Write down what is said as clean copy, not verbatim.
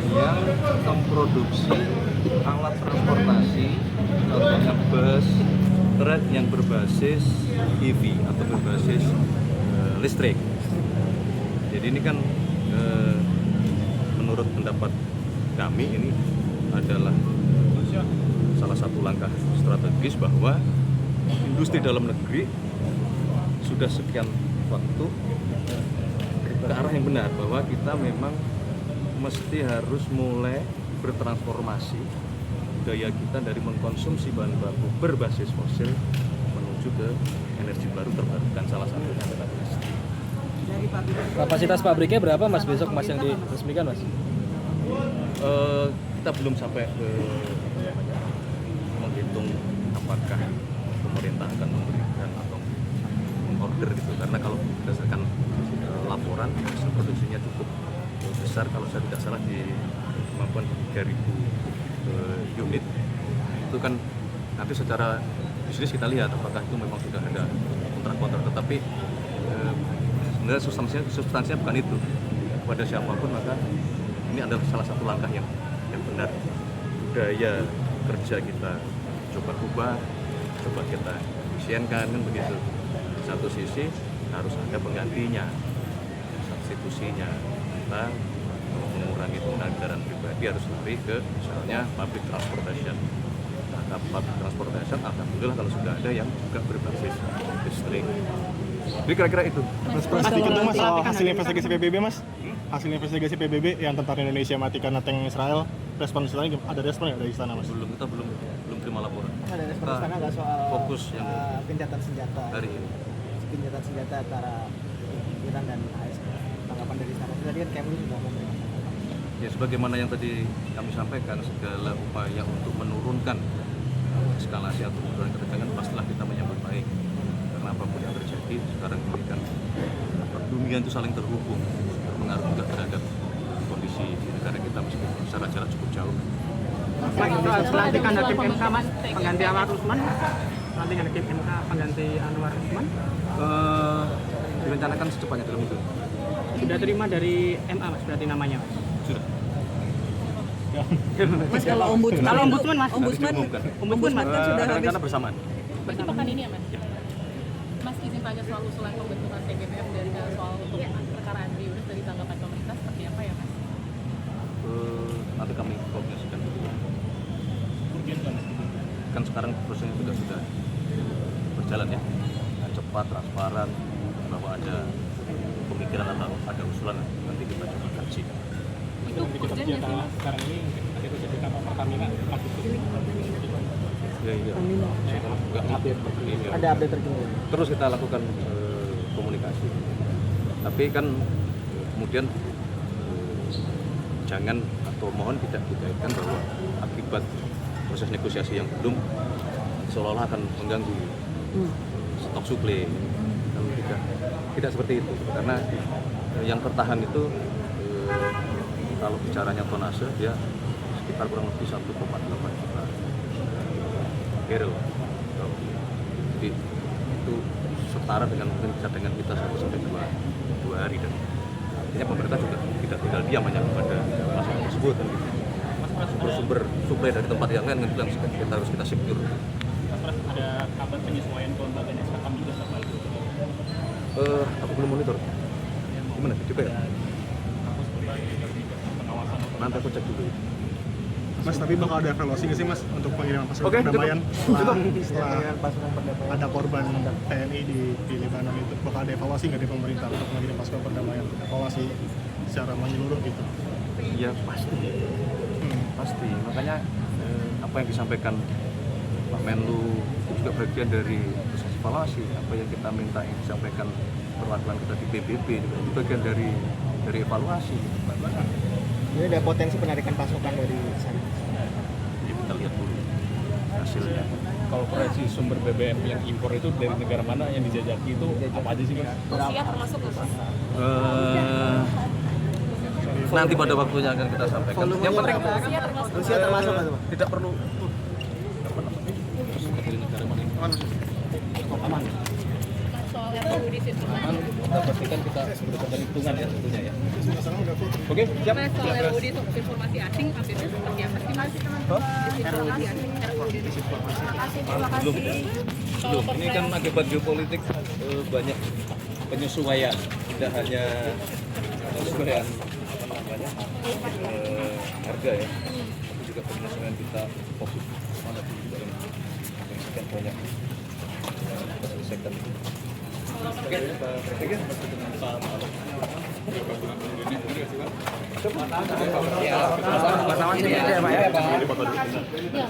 yang memproduksi alat transportasi, contohnya bus, truk yang berbasis EV atau berbasis listrik. Jadi ini kan menurut pendapat kami ini adalah salah satu langkah strategis bahwa industri dalam negeri sudah sekian waktu ke arah yang benar, bahwa kita memang mesti harus mulai bertransformasi gaya kita dari mengkonsumsi bahan baku berbasis fosil menuju ke energi baru terbarukan, salah satunya adalah listrik. Kapasitas pabriknya berapa Mas besok Mas yang diresmikan Mas? Kita belum sampai ke menghitung apakah pemerintah akan memberikan atau mengorder gitu, karena kalau berdasarkan laporan hasil produksinya cukup besar, kalau saya tidak salah di kemampuan 3.000 unit. Itu kan nanti secara bisnis kita lihat apakah itu memang sudah ada kontrak-kontrak, tetapi sebenarnya substansinya bukan itu. Pada siapapun maka ini adalah salah satu langkah yang benar. Budaya kerja kita coba ubah, coba kita efisienkan, kan begitu. Di satu sisi harus ada penggantinya, substitusinya. Kita mengurangi penggunaan kendaraan pribadi harus lari ke misalnya public transportation. Nah, public transportation alhamdulillah kalau sudah ada yang juga berbasis listrik. Jadi kira-kira itu. Mas, Mas, soal hasil investigasi PBB Mas, hasil investigasi PBB yang tentara Indonesia matikan tank Israel, respon Israel ada respon nggak dari istana Mas? Kita belum terima laporan. Ada respon istana nggak soal fokus yang gencatan senjata hari ini. Gencatan senjata antara Iran dan AS, tanggapan dari istana. Tadi kan Kemlu sudah ngomong. Ya sebagaimana yang tadi kami sampaikan, segala upaya untuk menurunkan eskalasi atau menurunkan ketegangan pastilah kita menyambut baik, karena apapun yang terjadi sekarang ini kan dunia itu saling terhubung, berpengaruh juga terhadap kondisi di negara kita meskipun secara jarak cukup jauh. Mas, soal pelantikan Hakim MK Mas, pengganti Anwar Usman, pelantikan Hakim MK pengganti Anwar Usman, direncanakan secepatnya dalam itu. sudah terima dari MA Mas, berarti namanya Mas? Sudah. Mas kalau ombudsman Mas, Ombudsman kan sudah habis. rencana bersamaan. Berarti pekan ini ya Mas? Mas izin tanya soal usulan pembentukan TGPF dari soal untuk perkara Andri Yunus dari tanggapan pemerintah seperti apa ya Mas? Nanti kami koordinasikan dulu. Kan sekarang prosesnya juga sudah berjalan ya, cepat, transparan, bahwa ada pemikiran atau ada usulan nanti kita coba kaji. Itu urgent ya sih Mas? Sekarang ini ada terjadi kapal Pertamina Iya. Saya kalau juga Ada update terkini. terus kita lakukan komunikasi. Tapi kan kemudian jangan atau mohon tidak dikaitkan bahwa akibat proses negosiasi yang belum seolah-olah akan mengganggu stok suplai. Kan tidak seperti itu, karena yang tertahan itu kalau bicaranya tonase dia sekitar kurang lebih 1,8 juta barrel. Jadi itu setara dengan mungkin cadangan kita 1-2 hari, dan artinya pemerintah juga tidak tinggal diam hanya kepada masalah tersebut. Sumber suplai dari tempat yang lain yang kita harus kita secure. ada kabar penyesuaian kelembagaan SKM juga sama itu. Aku belum monitor. Gimana? Coba ya. Nanti aku cek dulu. Mas, tapi bakal ada evaluasi nggak sih Mas untuk pengiriman pasukan Oke, perdamaian Dengan pasukan perdamaian. ada korban TNI di Lebanon itu, bakal ada evaluasi nggak dari pemerintah untuk mengirim pasukan perdamaian, evaluasi secara menyeluruh gitu? Ya pasti, pasti. Makanya apa yang disampaikan Pak Menlu itu juga bagian dari proses evaluasi. Apa yang kita minta yang disampaikan perwakilan kita di PBB juga itu bagian dari evaluasi. Jadi ada potensi penarikan pasukan dari sana. Jadi kita lihat dulu hasilnya. Kalau proyeksi sumber BBM yang impor itu dari negara mana yang dijajaki itu apa aja sih Mas? Rusia termasuk nggak Mas? Nanti pada waktunya akan kita sampaikan. Yang penting Rusia termasuk nggak tuh Pak? tidak perlu Soal FOU di situ. kita pastikan kita berdasarkan hitungan ya tentunya ya. Oke, siap. Mas, soal RUD itu informasi asing update-nya seperti apa sih Mas? Informasi asing RUD. Belum. Ini kan akibat geopolitik banyak penyesuaian, tidak hanya penyesuaian harga ya, tapi juga penyesuaian kita fokus mana dulu juga yang sekian banyak kita selesaikan. Oke, Pak dengan Pak Maluk. Wartawan sini aja Pak ya. Ya,